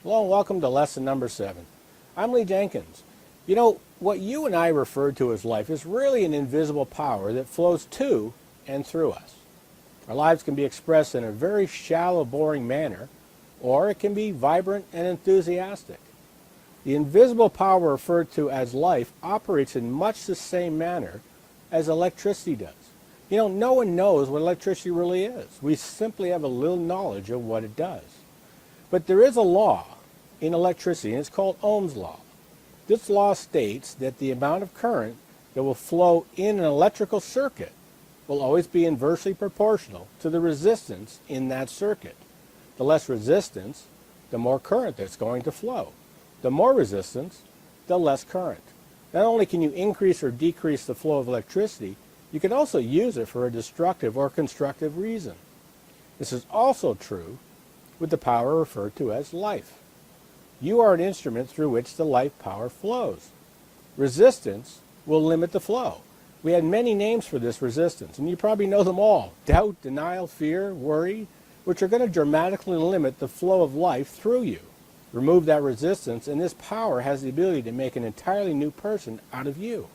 Hello and welcome to lesson number 7. I'm Lee Jenkins. You know, what you and I refer to as life is really an invisible power that flows to and through us. Our lives can be expressed in a very shallow, boring manner, or it can be vibrant and enthusiastic. The invisible power referred to as life operates in much the same manner as electricity does. You know, no one knows what electricity really is. We simply have a little knowledge of what it does. But there is a law in electricity, and it's called Ohm's law. This law states that the amount of current that will flow in an electrical circuit will always be inversely proportional to the resistance in that circuit. The less resistance, the more current that's going to flow. The more resistance, the less current. Not only can you increase or decrease the flow of electricity, you can also use it for a destructive or constructive reason. This is also true with the power referred to as life. You are an instrument through which the life power flows. Resistance will limit the flow. We had many names for this resistance, and you probably know them all. Doubt, denial, fear, worry, which are going to dramatically limit the flow of life through you. Remove that resistance, and this power has the ability to make an entirely new person out of you.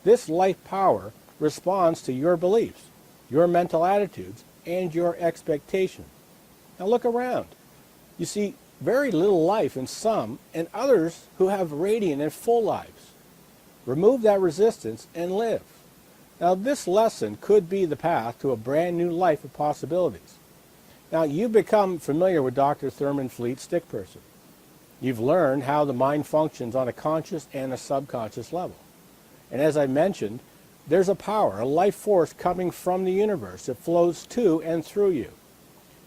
This life power responds to your beliefs, your mental attitudes, and your expectations. Now look around. You see very little life in some, and others who have radiant and full lives. Remove that resistance and live. Now this lesson could be the path to a brand new life of possibilities. Now you've become familiar with Dr. Thurman Fleet's stick person. You've learned how the mind functions on a conscious and a subconscious level. And as I mentioned, there's a power, a life force coming from the universe that flows to and through you.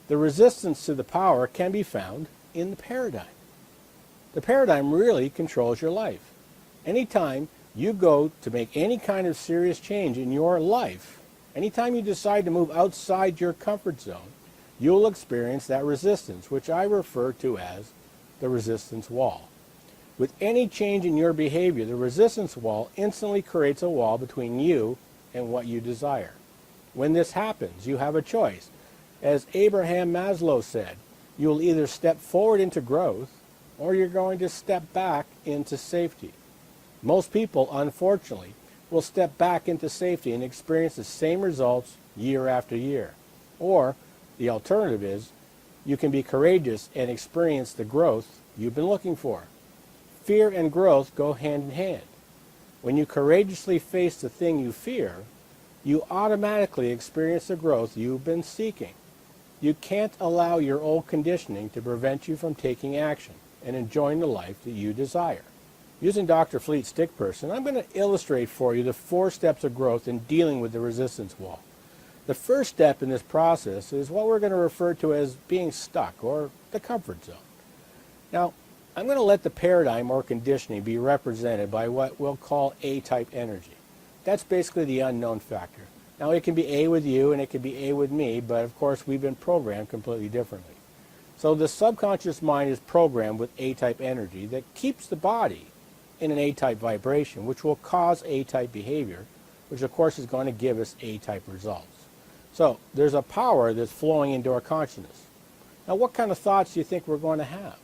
The resistance to the power can be found in the paradigm. The paradigm really controls your life. Anytime you go to make any kind of serious change in your life, anytime you decide to move outside your comfort zone, you'll experience that resistance, which I refer to as the resistance wall. With any change in your behavior, the resistance wall instantly creates a wall between you and what you desire. When this happens, you have a choice. As Abraham Maslow said, you will either step forward into growth or you're going to step back into safety. Most people, unfortunately, will step back into safety and experience the same results year after year. Or the alternative is you can be courageous and experience the growth you've been looking for. Fear and growth go hand in hand. When you courageously face the thing you fear, you automatically experience the growth you've been seeking. You can't allow your old conditioning to prevent you from taking action and enjoying the life that you desire. Using Dr. Fleet's stick person, I'm going to illustrate for you the 4 steps of growth in dealing with the resistance wall. The first step in this process is what we're going to refer to as being stuck, or the comfort zone. Now, I'm going to let the paradigm or conditioning be represented by what we'll call A-type energy. That's basically the unknown factor. Now, it can be A with you and it can be A with me, but of course we've been programmed completely differently. So the subconscious mind is programmed with A-type energy that keeps the body in an A-type vibration, which will cause A-type behavior, which of course is going to give us A-type results. So there's a power that's flowing into our consciousness. Now, what kind of thoughts do you think we're going to have?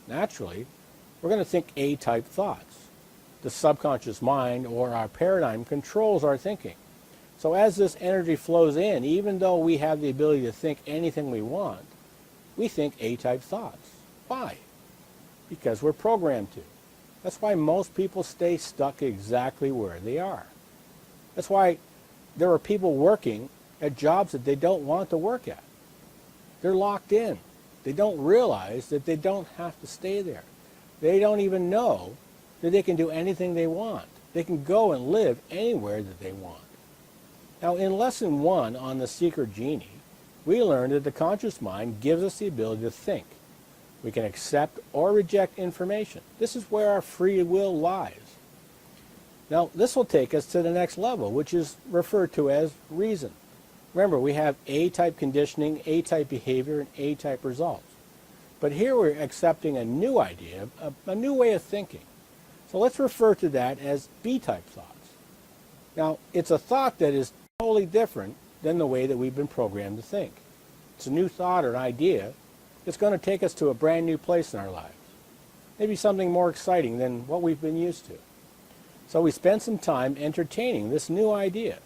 Naturally, we're going to think A-type thoughts. The subconscious mind, or our paradigm, controls our thinking. So as this energy flows in, even though we have the ability to think anything we want, we think A-type thoughts. Why? Because we're programmed to. That's why most people stay stuck exactly where they are. That's why there are people working at jobs that they don't want to work at. They're locked in. They don't realize that they don't have to stay there. They don't even know that they can do anything they want. They can go and live anywhere that they want. Now, in Lesson 1 on the Secret Genie, we learned that the conscious mind gives us the ability to think. We can accept or reject information. This is where our free will lies. Now, this will take us to the next level, which is referred to as reason. Remember, we have A-type conditioning, A-type behavior, and A-type results. But here we're accepting a new idea, a new way of thinking. So let's refer to that as B-type thoughts. Now, it's a thought that is totally different than the way that we've been programmed to think. It's a new thought or an idea It's going to take us to a brand new place in our lives. Maybe something more exciting than what we've been used to. So we spend some time entertaining this new idea.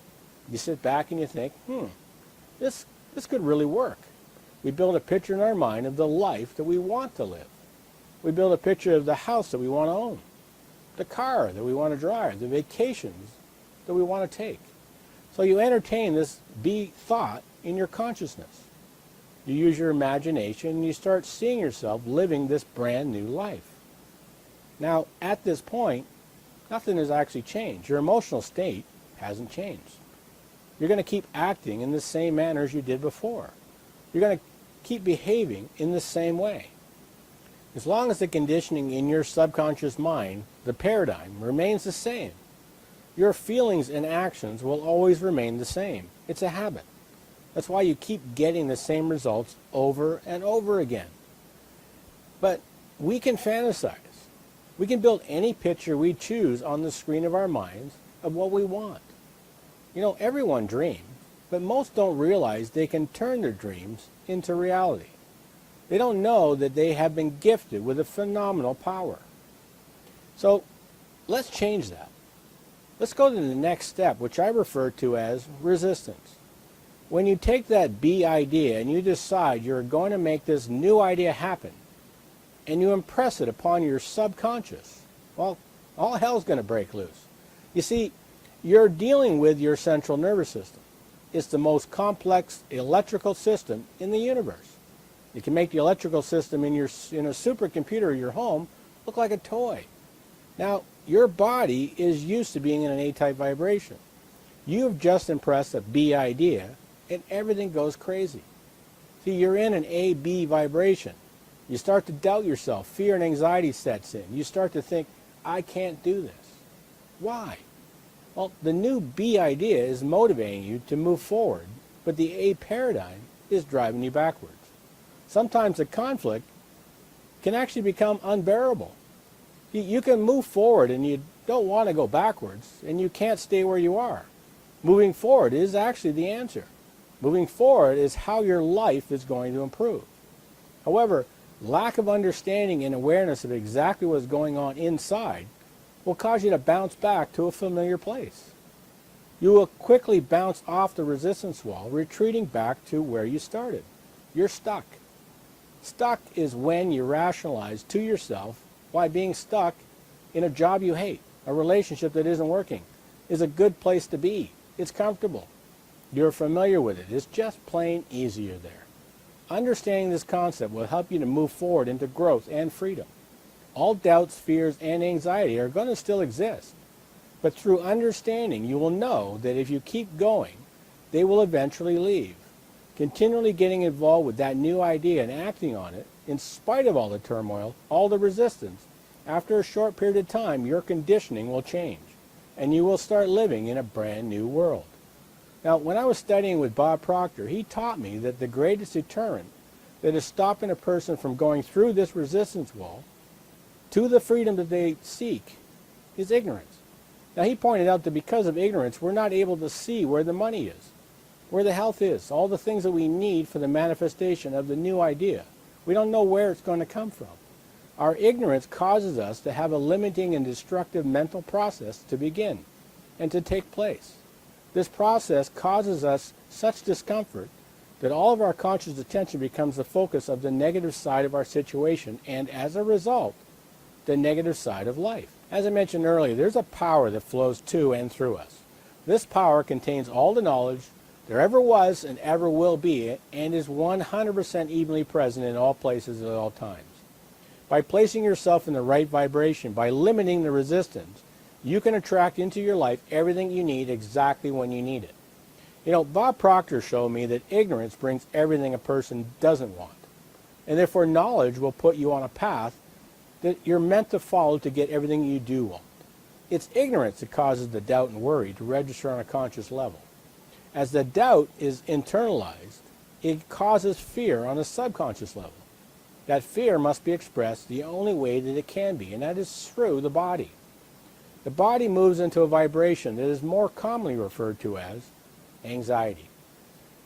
You sit back and you think, this could really work. We build a picture in our mind of the life that we want to live. We build a picture of the house that we want to own, the car that we want to drive, the vacations that we want to take. So you entertain this thought in your consciousness. You use your imagination and you start seeing yourself living this brand new life. Now, at this point, nothing has actually changed. Your emotional state hasn't changed. You're going to keep acting in the same manner as you did before. You're going to keep behaving in the same way. As long as the conditioning in your subconscious mind, the paradigm, remains the same, your feelings and actions will always remain the same. It's a habit. That's why you keep getting the same results over and over again. But we can fantasize. We can build any picture we choose on the screen of our minds of what we want. You know, everyone dreams, but most don't realize they can turn their dreams into reality. They don't know that they have been gifted with a phenomenal power. So let's change that. Let's go to the next step, which I refer to as resistance. When you take that B idea and you decide you're going to make this new idea happen, and you impress it upon your subconscious, well, all hell's going to break loose. You see, you're dealing with your central nervous system. It's the most complex electrical system in the universe. You can make the electrical system in a supercomputer in your home look like a toy. Now, your body is used to being in an A-type vibration. You've just impressed a B idea, and everything goes crazy. See, you're in an A-B vibration. You start to doubt yourself. Fear and anxiety sets in. You start to think, I can't do this. Why? Well, the new B idea is motivating you to move forward, but the A paradigm is driving you backwards. Sometimes the conflict can actually become unbearable. You can move forward and you don't want to go backwards, and you can't stay where you are. Moving forward is actually the answer. Moving forward is how your life is going to improve. However, lack of understanding and awareness of exactly what's going on inside will cause you to bounce back to a familiar place. You will quickly bounce off the resistance wall, retreating back to where you started. You're stuck. Stuck is when you rationalize to yourself why being stuck in a job you hate, a relationship that isn't working, is a good place to be. It's comfortable. You're familiar with it. It's just plain easier there. Understanding this concept will help you to move forward into growth and freedom. All doubts, fears, and anxiety are going to still exist. But through understanding, you will know that if you keep going, they will eventually leave. Continually getting involved with that new idea and acting on it, in spite of all the turmoil, all the resistance, after a short period of time, your conditioning will change, and you will start living in a brand new world. Now, when I was studying with Bob Proctor, he taught me that the greatest deterrent that is stopping a person from going through this resistance wall to the freedom that they seek is ignorance. Now, he pointed out that because of ignorance, we're not able to see where the money is, where the health is, all the things that we need for the manifestation of the new idea. We don't know where it's going to come from. Our ignorance causes us to have a limiting and destructive mental process to begin and to take place. This process causes us such discomfort that all of our conscious attention becomes the focus of the negative side of our situation, and as a result, the negative side of life. As I mentioned earlier, there's a power that flows to and through us. This power contains all the knowledge there ever was and ever will be, and is 100% evenly present in all places at all times. By placing yourself in the right vibration, by limiting the resistance, you can attract into your life everything you need exactly when you need it. You know, Bob Proctor showed me that ignorance brings everything a person doesn't want. And therefore knowledge will put you on a path that you're meant to follow to get everything you do want. It's ignorance that causes the doubt and worry to register on a conscious level. As the doubt is internalized, it causes fear on a subconscious level. That fear must be expressed the only way that it can be, and that is through the body. The body moves into a vibration that is more commonly referred to as anxiety.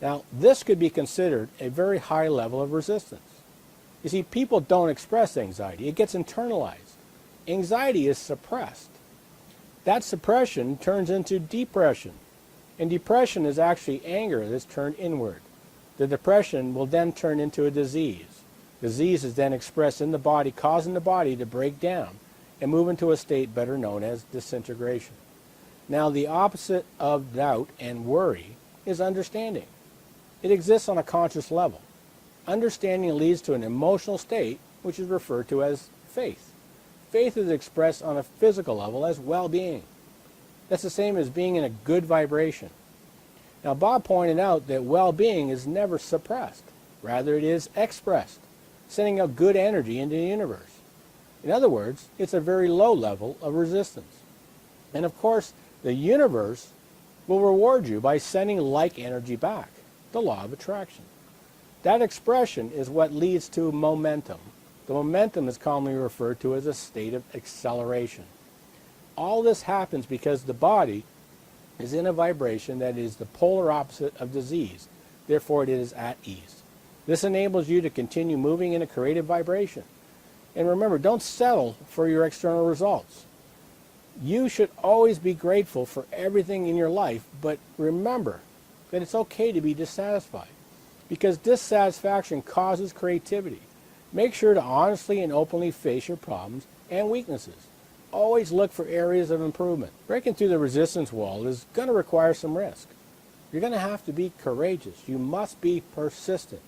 Now, this could be considered a very high level of resistance. You see, people don't express anxiety. It gets internalized. Anxiety is suppressed. That suppression turns into depression. And depression is actually anger that's turned inward. The depression will then turn into a disease. Disease is then expressed in the body, causing the body to break down and move into a state better known as disintegration. Now, the opposite of doubt and worry is understanding. It exists on a conscious level. Understanding leads to an emotional state, which is referred to as faith. Faith is expressed on a physical level as well-being. That's the same as being in a good vibration. Now, Bob pointed out that well-being is never suppressed. Rather, it is expressed, sending out good energy into the universe. In other words, it's a very low level of resistance. And of course, the universe will reward you by sending like energy back, the law of attraction. That expression is what leads to momentum. The momentum is commonly referred to as a state of acceleration. All this happens because the body is in a vibration that is the polar opposite of disease. Therefore, it is at ease. This enables you to continue moving in a creative vibration. And remember, don't settle for your external results. You should always be grateful for everything in your life, but remember that it's okay to be dissatisfied, because dissatisfaction causes creativity. Make sure to honestly and openly face your problems and weaknesses. Always look for areas of improvement. Breaking through the resistance wall is going to require some risk. You're going to have to be courageous. You must be persistent.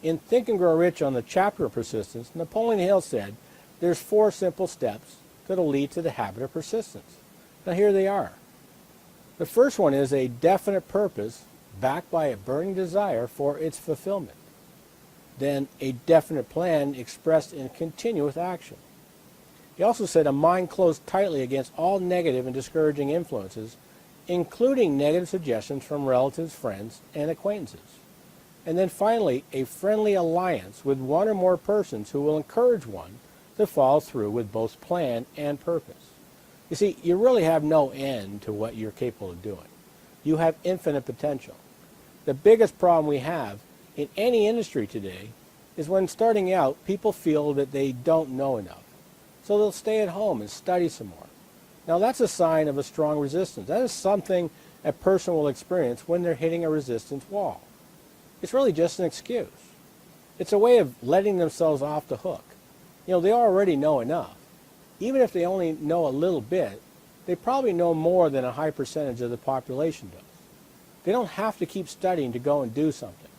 In Think and Grow Rich, on the chapter of persistence, Napoleon Hill said, there's 4 simple steps that will lead to the habit of persistence. Now here they are. The first one is a definite purpose backed by a burning desire for its fulfillment. Then a definite plan expressed in continuous action. He also said a mind closed tightly against all negative and discouraging influences, including negative suggestions from relatives, friends, and acquaintances. And then finally, a friendly alliance with one or more persons who will encourage one to follow through with both plan and purpose. You see, you really have no end to what you're capable of doing. You have infinite potential. The biggest problem we have in any industry today is when starting out, people feel that they don't know enough. So they'll stay at home and study some more. Now that's a sign of a strong resistance. That is something a person will experience when they're hitting a resistance wall. It's really just an excuse. It's a way of letting themselves off the hook. You know, they already know enough. Even if they only know a little bit, they probably know more than a high percentage of the population does. They don't have to keep studying to go and do something.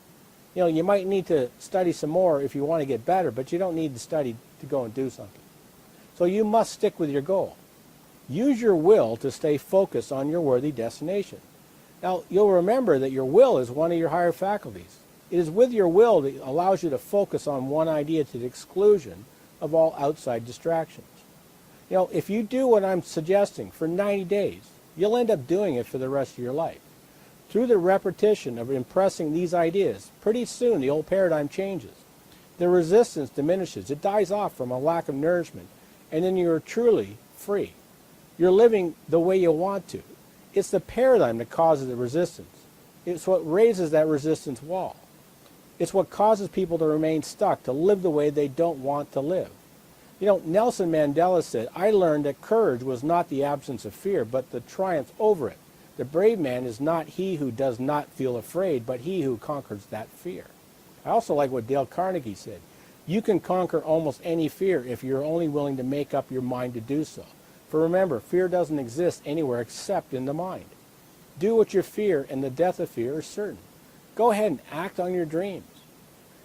You know, you might need to study some more if you want to get better, but you don't need to study to go and do something. So you must stick with your goal. Use your will to stay focused on your worthy destination. Now, you'll remember that your will is one of your higher faculties. It is with your will that allows you to focus on one idea to the exclusion of all outside distractions. You know, if you do what I'm suggesting for 90 days, you'll end up doing it for the rest of your life. Through the repetition of impressing these ideas, pretty soon the old paradigm changes. The resistance diminishes. It dies off from a lack of nourishment, and then you're truly free. You're living the way you want to. It's the paradigm that causes the resistance. It's what raises that resistance wall. It's what causes people to remain stuck, to live the way they don't want to live. You know, Nelson Mandela said, I learned that courage was not the absence of fear, but the triumph over it. The brave man is not he who does not feel afraid, but he who conquers that fear. I also like what Dale Carnegie said. You can conquer almost any fear if you're only willing to make up your mind to do so. For remember, fear doesn't exist anywhere except in the mind. Do what you fear, and the death of fear is certain. Go ahead and act on your dreams.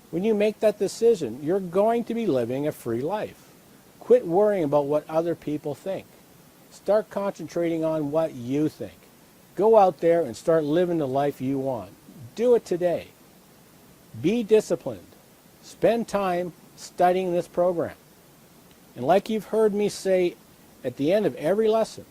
When you make that decision, you're going to be living a free life. Quit worrying about what other people think. Start concentrating on what you think. Go out there and start living the life you want. Do it today. Be disciplined. Spend time studying this program. And like you've heard me say at the end of every lesson,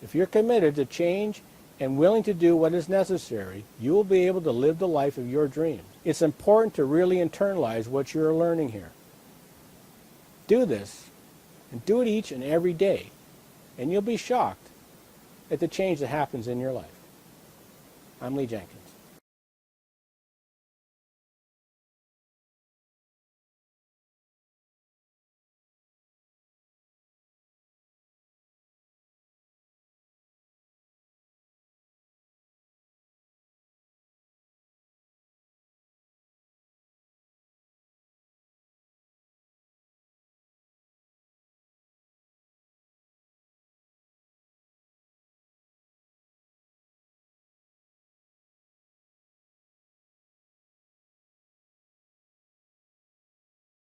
if you're committed to change and willing to do what is necessary, you will be able to live the life of your dreams. It's important to really internalize what you're learning here. Do this, and do it each and every day, and you'll be shocked at the change that happens in your life. I'm Lee Jenkins.